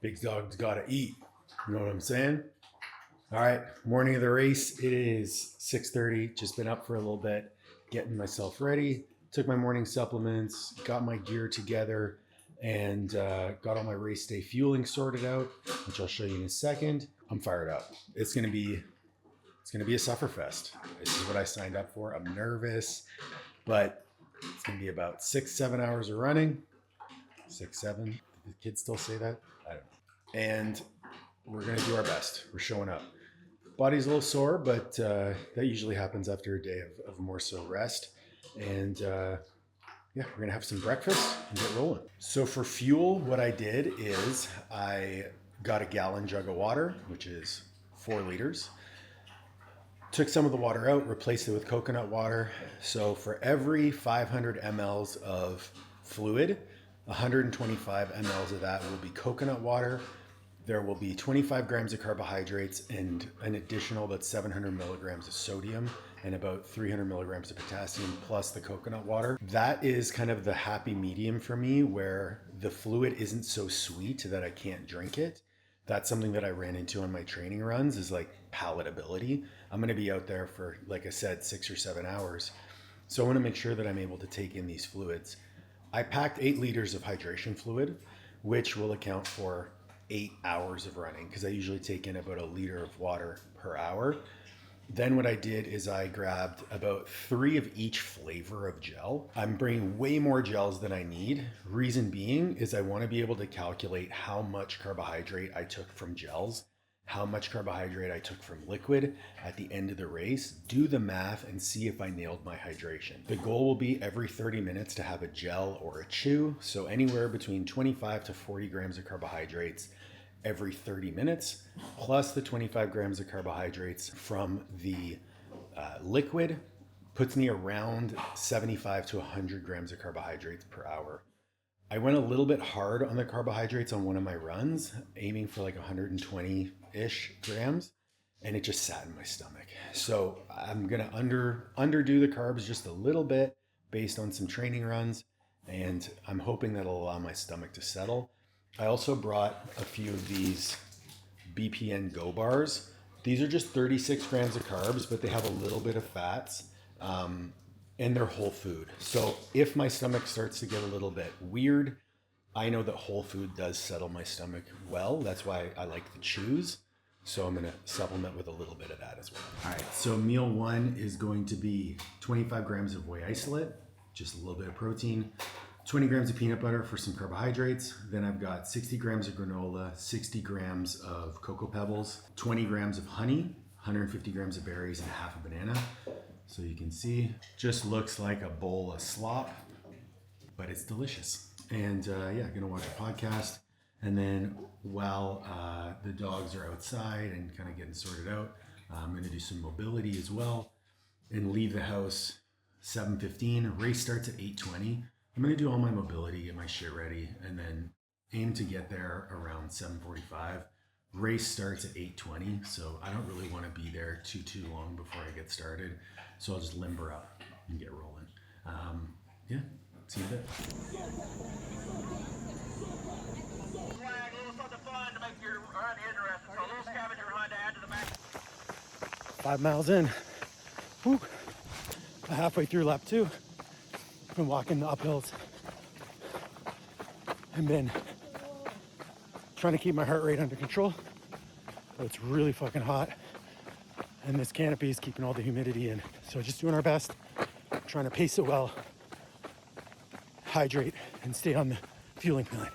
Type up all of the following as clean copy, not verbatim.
Big dog's gotta eat. You know what I'm saying? All right, morning of the race. It is 6:30. Just been up for a little bit, getting myself ready. Took my morning supplements, got my gear together, and got all my race day fueling sorted out, which I'll show you in a second. I'm fired up. It's gonna be a sufferfest. This is what I signed up for. I'm nervous, but it's gonna be about 6-7 hours of running. 6-7. Do the kids still say that? I don't know. And we're gonna do our best. We're showing up. Body's a little sore, but that usually happens after a day of more so rest. And yeah, we're gonna have some breakfast and get rolling. So for fuel, what I did is I got a gallon jug of water, which is 4 liters. Took some of the water out, replaced it with coconut water. So for every 500 mLs of fluid, 125 mLs of that will be coconut water. There will be 25 grams of carbohydrates and an additional about 700 milligrams of sodium and about 300 milligrams of potassium plus the coconut water. That is kind of the happy medium for me where the fluid isn't so sweet that I can't drink it. That's something that I ran into on my training runs is like palatability. I'm going to be out there for, like I said, 6 or 7 hours. So I want to make sure that I'm able to take in these fluids. I packed 8 liters of hydration fluid, which will account for 8 hours of running because I usually take in about 1 liter of water per hour. Then what I did is I grabbed about 3 of each flavor of gel. I'm bringing way more gels than I need. Reason being is I want to be able to calculate how much carbohydrate I took from gels, how much carbohydrate I took from liquid at the end of the race, do the math and see if I nailed my hydration. The goal will be every 30 minutes to have a gel or a chew. So anywhere between 25 to 40 grams of carbohydrates every 30 minutes, plus the 25 grams of carbohydrates from the liquid puts me around 75 to 100 grams of carbohydrates per hour. I went a little bit hard on the carbohydrates on one of my runs, aiming for like 120-ish grams, and it just sat in my stomach. So I'm gonna underdo the carbs just a little bit based on some training runs, and I'm hoping that'll allow my stomach to settle. I also brought a few of these BPN Go bars. These are just 36 grams of carbs, but they have a little bit of fats, and they're whole food. So if my stomach starts to get a little bit weird, I know that whole food does settle my stomach well. That's why I like the chews. So I'm gonna supplement with a little bit of that as well. All right, so meal 1 is going to be 25 grams of whey isolate, just a little bit of protein, 20 grams of peanut butter for some carbohydrates. Then I've got 60 grams of granola, 60 grams of cocoa pebbles, 20 grams of honey, 150 grams of berries, and half a banana. So you can see, just looks like a bowl of slop, but it's delicious. And yeah, gonna watch a podcast. And then while the dogs are outside and kind of getting sorted out, I'm gonna do some mobility as well and leave the house 7:15. Race starts at 8:20. I'm gonna do all my mobility, get my shit ready, and then aim to get there around 7:45. Race starts at 8:20, so I don't really want to be there too long before I get started. So I'll just limber up and get rolling. Yeah, see you there. 5 miles in. Whew. Halfway through lap 2. Been walking the uphills and been trying to keep my heart rate under control, but it's really fucking hot and this canopy is keeping all the humidity in. So just doing our best, trying to pace it well, hydrate, and stay on the fueling plan.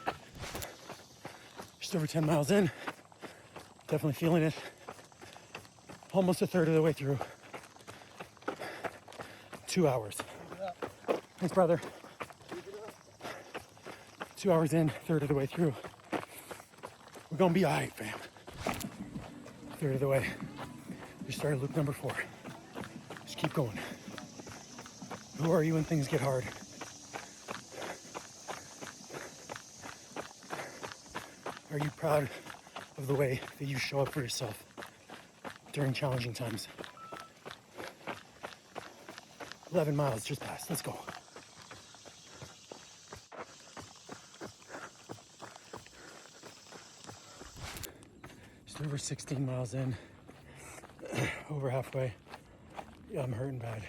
Just over 10 miles in, definitely feeling it. Almost a third of the way through. 2 hours. Thanks, brother. 2 hours in, third of the way through. We're gonna be all right, fam. Third of the way. We started loop number 4. Just keep going. Who are you when things get hard? Are you proud of the way that you show up for yourself during challenging times? 11 miles just passed. Let's go. just over 16 miles in, over halfway. Yeah, I'm hurting bad.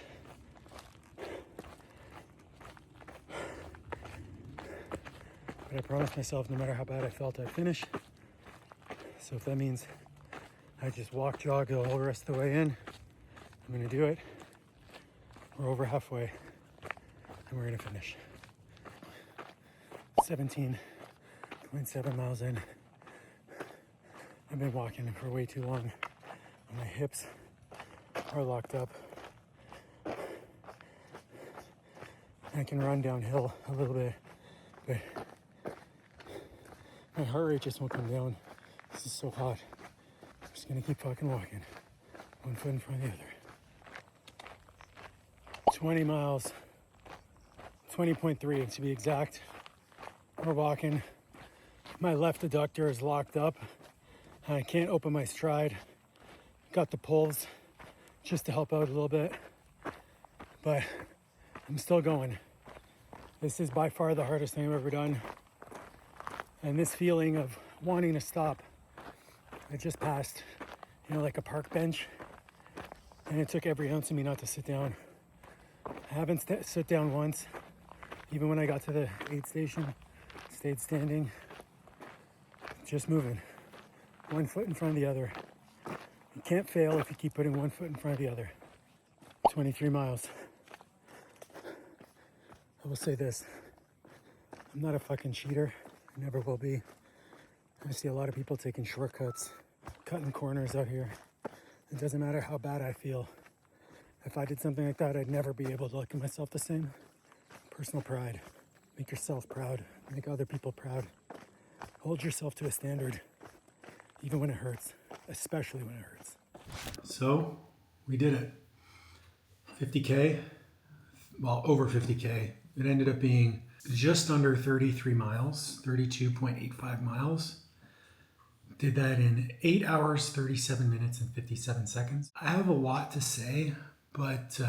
But I promised myself no matter how bad I felt, I'd finish. So if that means I just walk, jog the whole rest of the way in, I'm gonna do it. We're over halfway and we're gonna finish. 17.7 miles in. I've been walking for way too long. My hips are locked up. I can run downhill a little bit, but my heart rate just won't come down. This is so hot. I'm just gonna keep fucking walking. One foot in front of the other. 20 miles, 20.3 to be exact. We're walking. My left adductor is locked up. I can't open my stride. Got the pulls just to help out a little bit, but I'm still going. This is by far the hardest thing I've ever done. And this feeling of wanting to stop, I just passed, like a park bench, and it took every ounce of me not to sit down. I haven't sit down once. Even when I got to the aid station, stayed standing, just moving. One foot in front of the other. You can't fail if you keep putting one foot in front of the other. 23 miles. I will say this. I'm not a fucking cheater. I never will be. I see a lot of people taking shortcuts, cutting corners out here. It doesn't matter how bad I feel. If I did something like that, I'd never be able to look at myself the same. Personal pride. Make yourself proud. Make other people proud. Hold yourself to a standard, even when it hurts, especially when it hurts. So, we did it. 50K, well, over 50K. It ended up being just under 33 miles, 32.85 miles. Did that in 8 hours, 37 minutes, and 57 seconds. I have a lot to say, but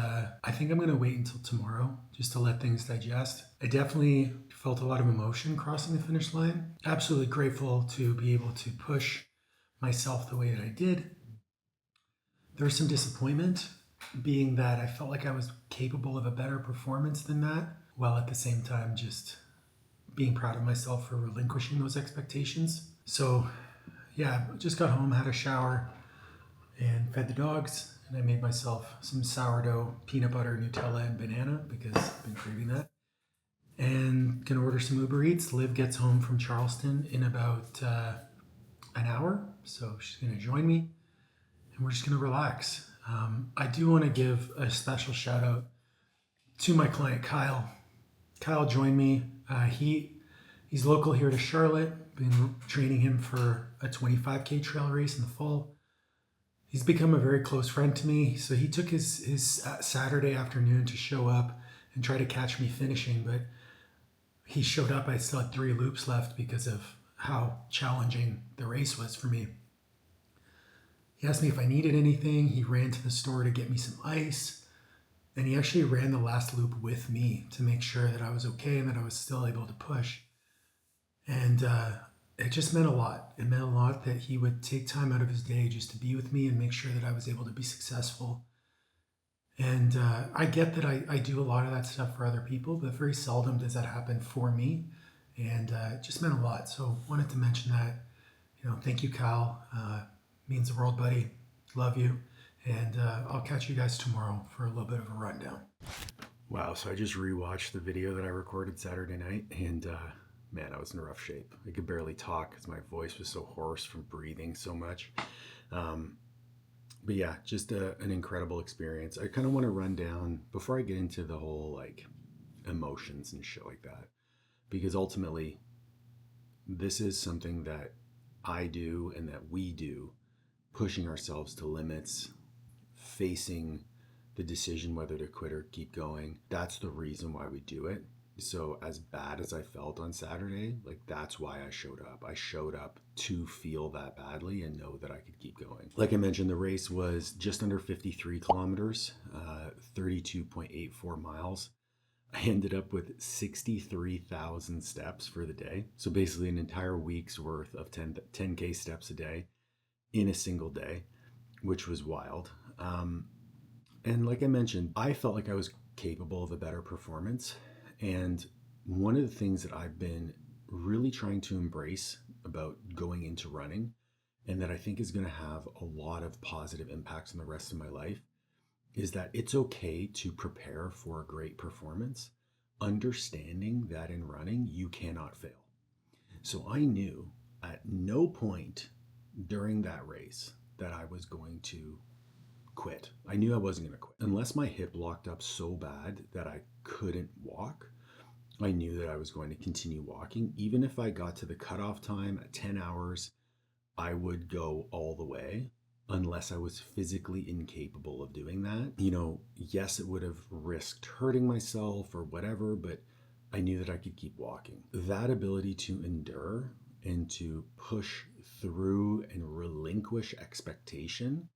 I think I'm gonna wait until tomorrow just to let things digest. I definitely felt a lot of emotion crossing the finish line. Absolutely grateful to be able to push myself the way that I did. There was some disappointment, being that I felt like I was capable of a better performance than that, while at the same time just being proud of myself for relinquishing those expectations. So yeah, just got home, had a shower, and fed the dogs, and I made myself some sourdough, peanut butter, Nutella, and banana because I've been craving that. And gonna order some Uber Eats. Liv gets home from Charleston in about an hour, so she's gonna join me, and we're just gonna relax. I do want to give a special shout out to my client Kyle. Kyle joined me. He's local here to Charlotte. Been training him for a 25K trail race in the fall. He's become a very close friend to me. So he took his Saturday afternoon to show up and try to catch me finishing, but he showed up. I still had 3 loops left because of how challenging the race was for me. He asked me if I needed anything. He ran to the store to get me some ice. And he actually ran the last loop with me to make sure that I was okay and that I was still able to push. And it just meant a lot. It meant a lot that he would take time out of his day just to be with me and make sure that I was able to be successful. And I get that I do a lot of that stuff for other people, but very seldom does that happen for me. And it just meant a lot. So wanted to mention that. Thank you, Kyle. Means the world, buddy. Love you. And I'll catch you guys tomorrow for a little bit of a rundown. Wow, so I just rewatched the video that I recorded Saturday night, and man, I was in rough shape. I could barely talk because my voice was so hoarse from breathing so much. But yeah, just an incredible experience. I kind of want to run down, before I get into the whole emotions and shit like that, because ultimately this is something that I do and that we do, pushing ourselves to limits, facing the decision whether to quit or keep going. That's the reason why we do it. So as bad as I felt on Saturday, that's why I showed up. I showed up to feel that badly and know that I could keep going. Like I mentioned, the race was just under 53 kilometers, 32.84 miles. I ended up with 63,000 steps for the day. So basically an entire week's worth of 10K steps a day. in a single day, which was wild. And like I mentioned, I felt like I was capable of a better performance. And one of the things that I've been really trying to embrace about going into running, and that I think is going to have a lot of positive impacts on the rest of my life, is that it's okay to prepare for a great performance, understanding that in running, you cannot fail. So I knew at no point during that race that I was going to quit. I knew I wasn't going to quit. Unless my hip locked up so bad that I couldn't walk, I knew that I was going to continue walking. Even if I got to the cutoff time at 10 hours, I would go all the way unless I was physically incapable of doing that. Yes, it would have risked hurting myself or whatever, but I knew that I could keep walking. That ability to endure and to push through and relinquish expectation,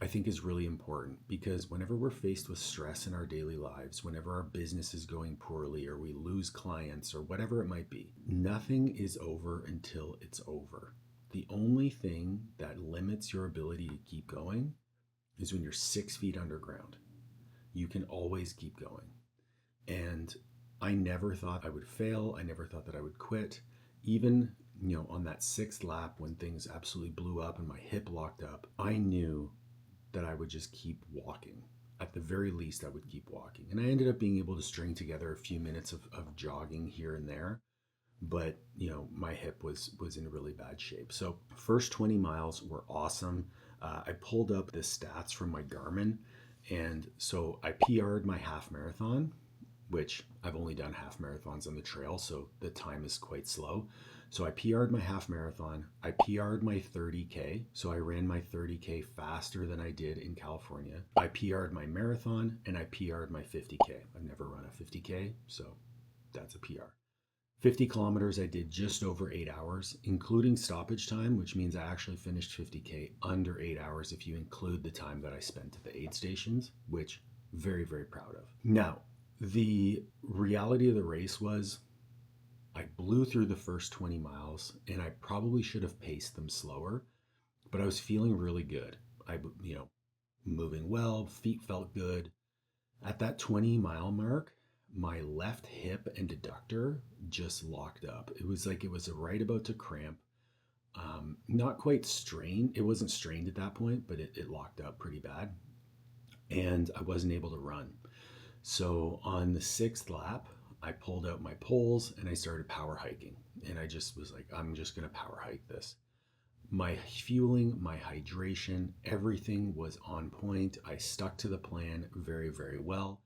I think is really important, because whenever we're faced with stress in our daily lives, whenever our business is going poorly or we lose clients or whatever it might be, nothing is over until it's over. The only thing that limits your ability to keep going is when you're 6 feet underground. You can always keep going. And I never thought I would fail. I never thought that I would quit. Even, on that sixth lap when things absolutely blew up and my hip locked up, I knew that I would just keep walking. At the very least, I would keep walking. And I ended up being able to string together a few minutes of jogging here and there. But, my hip was in really bad shape. So first 20 miles were awesome. I pulled up the stats from my Garmin. And so I PR'd my half marathon, which I've only done half marathons on the trail, so the time is quite slow. So I PR'd my half marathon. I PR'd my 30K. So I ran my 30K faster than I did in California. I PR'd my marathon and I PR'd my 50K. I've never run a 50K, so that's a PR. 50 kilometers I did just over 8 hours, including stoppage time, which means I actually finished 50K under 8 hours if you include the time that I spent at the aid stations, which very, very proud of. Now, the reality of the race was I blew through the first 20 miles and I probably should have paced them slower, but I was feeling really good. Moving well, feet felt good. At that 20-mile mark, my left hip and adductor just locked up. It was like it was right about to cramp. Not quite strained. It wasn't strained at that point, but it locked up pretty bad. And I wasn't able to run. So on the sixth lap, I pulled out my poles and I started power hiking. And I just was like, I'm just going to power hike this. My fueling, my hydration, everything was on point. I stuck to the plan very, very well.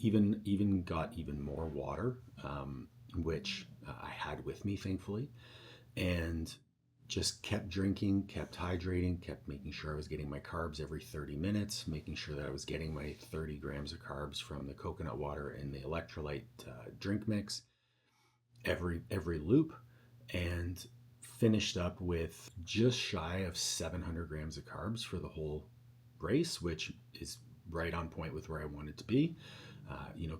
Even got even more water, which I had with me, thankfully, and just kept drinking, kept hydrating, kept making sure I was getting my carbs every 30 minutes, making sure that I was getting my 30 grams of carbs from the coconut water and the electrolyte drink mix every loop, and finished up with just shy of 700 grams of carbs for the whole race, which is right on point with where I wanted to be.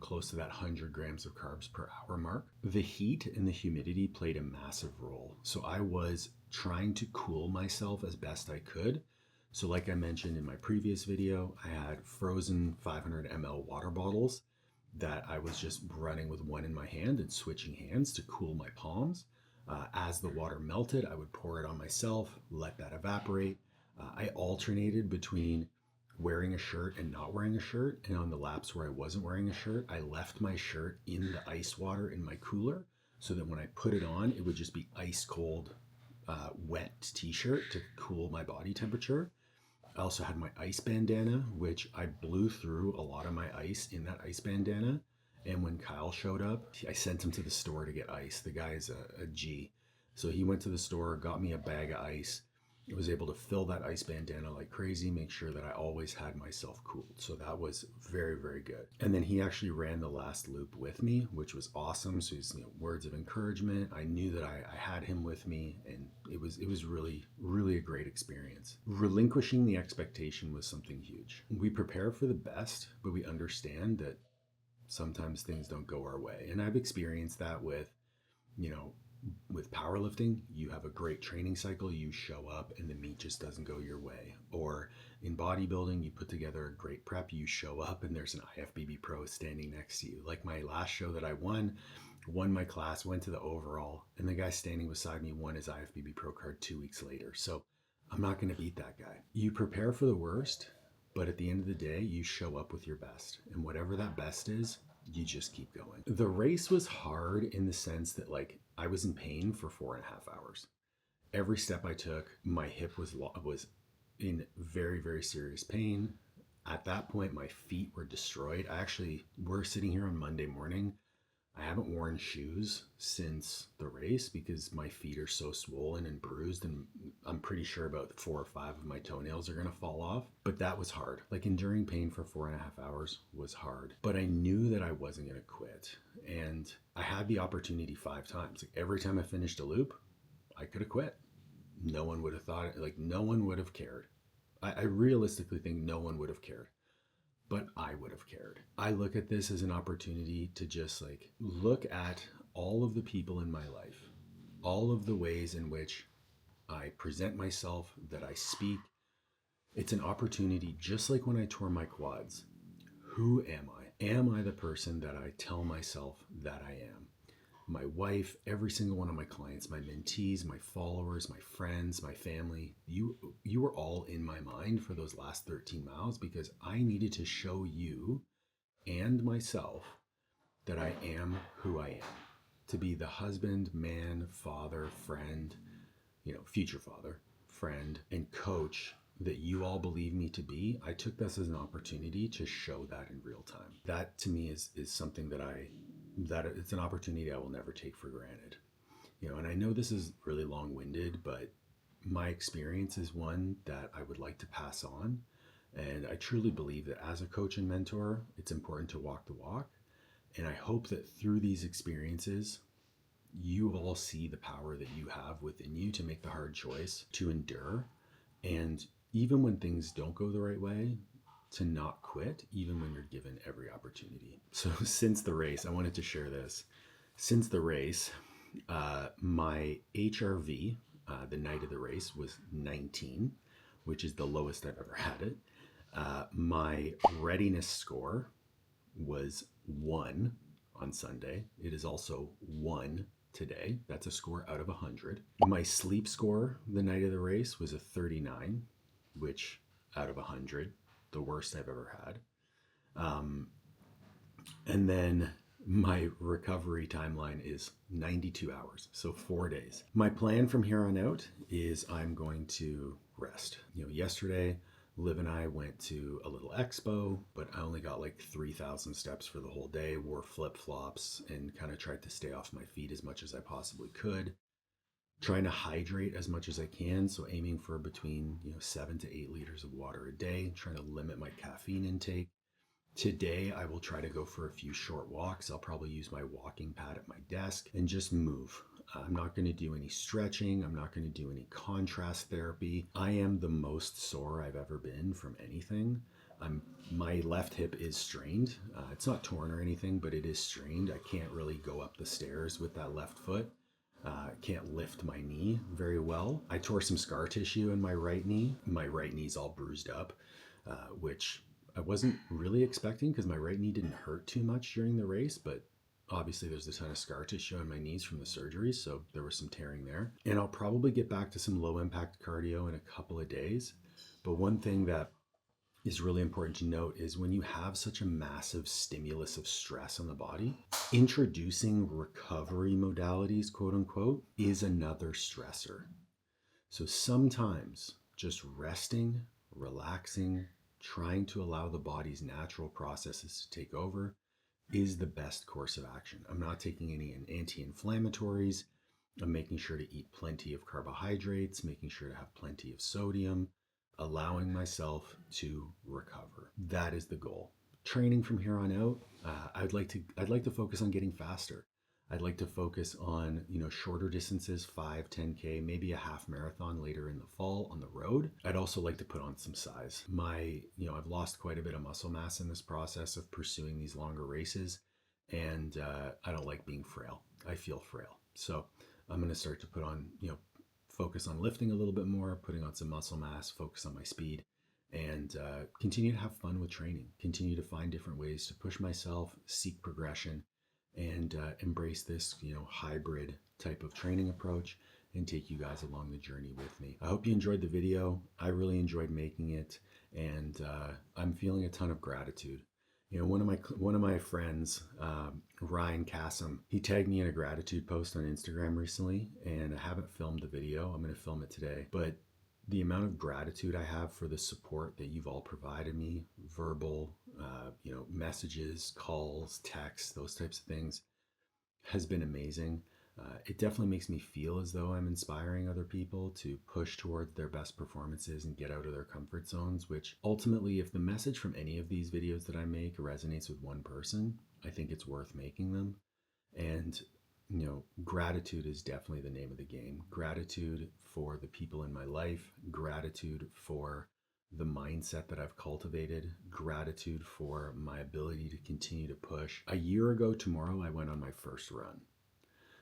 Close to that 100 grams of carbs per hour mark. The heat and the humidity played a massive role. So I was trying to cool myself as best I could. So like I mentioned in my previous video, I had frozen 500 ml water bottles that I was just running with one in my hand and switching hands to cool my palms. As the water melted, I would pour it on myself, let that evaporate. I alternated between wearing a shirt and not wearing a shirt. And on the laps where I wasn't wearing a shirt, I left my shirt in the ice water in my cooler so that when I put it on, it would just be ice cold, wet t-shirt to cool my body temperature. I also had my ice bandana, which I blew through a lot of my ice in that ice bandana. And when Kyle showed up, I sent him to the store to get ice. The guy is a G. So he went to the store, got me a bag of ice. I was able to fill that ice bandana like crazy, make sure that I always had myself cooled. So that was very, very good. And then he actually ran the last loop with me, which was awesome. So he's, words of encouragement. I knew that I had him with me, and it was really, really a great experience. Relinquishing the expectation was something huge. We prepare for the best, but we understand that sometimes things don't go our way. And I've experienced that with, With powerlifting, you have a great training cycle, you show up and the meet just doesn't go your way. Or in bodybuilding, you put together a great prep, you show up and there's an IFBB pro standing next to you. Like my last show that I won my class, went to the overall, and the guy standing beside me won his IFBB pro card 2 weeks later. So I'm not going to beat that guy. You prepare for the worst, but at the end of the day, you show up with your best. And whatever that best is, you just keep going. The race was hard in the sense that like I was in pain for 4.5 hours. Every step I took, my hip was in very, very serious pain. At that point, my feet were destroyed. We're sitting here on Monday morning. I haven't worn shoes since the race because my feet are so swollen and bruised, and I'm pretty sure about 4 or 5 of my toenails are going to fall off. But that was hard. Like enduring pain for 4.5 hours was hard. But I knew that I wasn't going to quit. And I had the opportunity 5 times. Like every time I finished a loop, I could have quit. No one would have thought it. Like no one would have cared. I realistically think no one would have cared. But I would have cared. I look at this as an opportunity to just like look at all of the people in my life, all of the ways in which I present myself, that I speak. It's an opportunity, just like when I tore my quads. Who am I? Am I the person that I tell myself that I am? My wife, every single one of my clients, my mentees, my followers, my friends, my family, you were all in my mind for those last 13 miles because I needed to show you and myself that I am who I am. To be the husband, man, father, friend, future father, friend, and coach that you all believe me to be. I took this as an opportunity to show that in real time. That to me is something that it's an opportunity I will never take for granted. And I know this is really long-winded, but my experience is one that I would like to pass on. And I truly believe that as a coach and mentor, it's important to walk the walk. And I hope that through these experiences, you all see the power that you have within you to make the hard choice, to endure. And even when things don't go the right way, to not quit, even when you're given every opportunity. So since the race, I wanted to share this. Since the race, my HRV, the night of the race, was 19, which is the lowest I've ever had it. My readiness score was 1 on Sunday. It is also 1 today. That's a score out of 100. My sleep score the night of the race was a 39, which out of 100, the worst I've ever had. And then my recovery timeline is 92 hours, so 4 days. My plan from here on out is I'm going to rest. Yesterday, Liv and I went to a little expo, but I only got like 3,000 steps for the whole day, wore flip-flops, and kind of tried to stay off my feet as much as I possibly could. Trying to hydrate as much as I can, so aiming for between 7 to 8 liters of water a day, trying to limit my caffeine intake. Today, I will try to go for a few short walks. I'll probably use my walking pad at my desk and just move. I'm not going to do any stretching. I'm not going to do any contrast therapy. I am the most sore I've ever been from anything. My left hip is strained. It's not torn or anything, but it is strained. I can't really go up the stairs with that left foot. Can't lift my knee very well. I tore some scar tissue in my right knee. My right knee's all bruised up, which I wasn't really expecting because my right knee didn't hurt too much during the race, but obviously there's a ton of scar tissue on my knees from the surgery, so there was some tearing there. And I'll probably get back to some low impact cardio in a couple of days. But one thing that is really important to note is when you have such a massive stimulus of stress on the body, introducing recovery modalities, quote unquote, is another stressor. So sometimes just resting, relaxing, trying to allow the body's natural processes to take over is the best course of action. I'm not taking any anti-inflammatories. I'm making sure to eat plenty of carbohydrates, making sure to have plenty of sodium, allowing myself to recover. That is the goal. Training from here on out, I'd like to focus on getting faster. I'd like to focus on, shorter distances, 5, 10K, maybe a half marathon later in the fall on the road. I'd also like to put on some size. I've lost quite a bit of muscle mass in this process of pursuing these longer races, and I don't like being frail. I feel frail. So I'm going to start to put on, focus on lifting a little bit more, putting on some muscle mass, focus on my speed, and continue to have fun with training, continue to find different ways to push myself, seek progression, and embrace this, hybrid type of training approach and take you guys along the journey with me. I hope you enjoyed the video. I really enjoyed making it, and I'm feeling a ton of gratitude. One of my friends, Ryan Cassim, he tagged me in a gratitude post on Instagram recently, and I haven't filmed the video. I'm going to film it today, but the amount of gratitude I have for the support that you've all provided me, verbal, messages, calls, texts, those types of things, has been amazing. It definitely makes me feel as though I'm inspiring other people to push toward their best performances and get out of their comfort zones, which ultimately, if the message from any of these videos that I make resonates with one person, I think it's worth making them. And, gratitude is definitely the name of the game. Gratitude for the people in my life, gratitude for the mindset that I've cultivated, gratitude for my ability to continue to push. A year ago tomorrow, I went on my first run.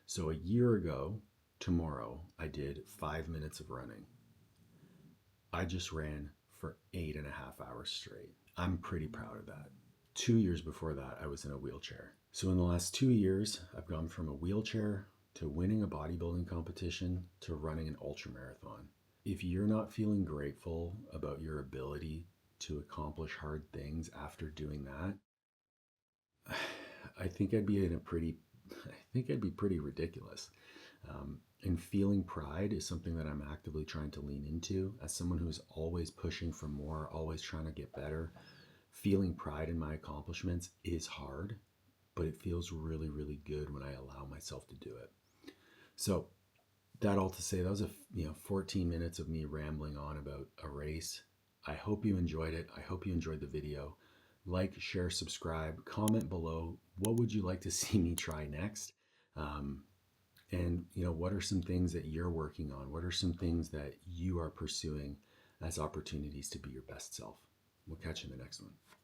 So a year ago tomorrow, I did 5 minutes of running. I just ran for 8.5 hours straight. I'm pretty proud of that. 2 years before that, I was in a wheelchair. So in the last 2 years, I've gone from a wheelchair to winning a bodybuilding competition to running an ultramarathon. If you're not feeling grateful about your ability to accomplish hard things after doing that, I think I'd be pretty ridiculous. And feeling pride is something that I'm actively trying to lean into. As someone who's always pushing for more, always trying to get better, feeling pride in my accomplishments is hard, but it feels really, really good when I allow myself to do it. So that all to say, that was 14 minutes of me rambling on about a race. I hope you enjoyed it. I hope you enjoyed the video. Like, share, subscribe, comment below. What would you like to see me try next? And what are some things that you're working on? What are some things that you are pursuing as opportunities to be your best self? We'll catch you in the next one.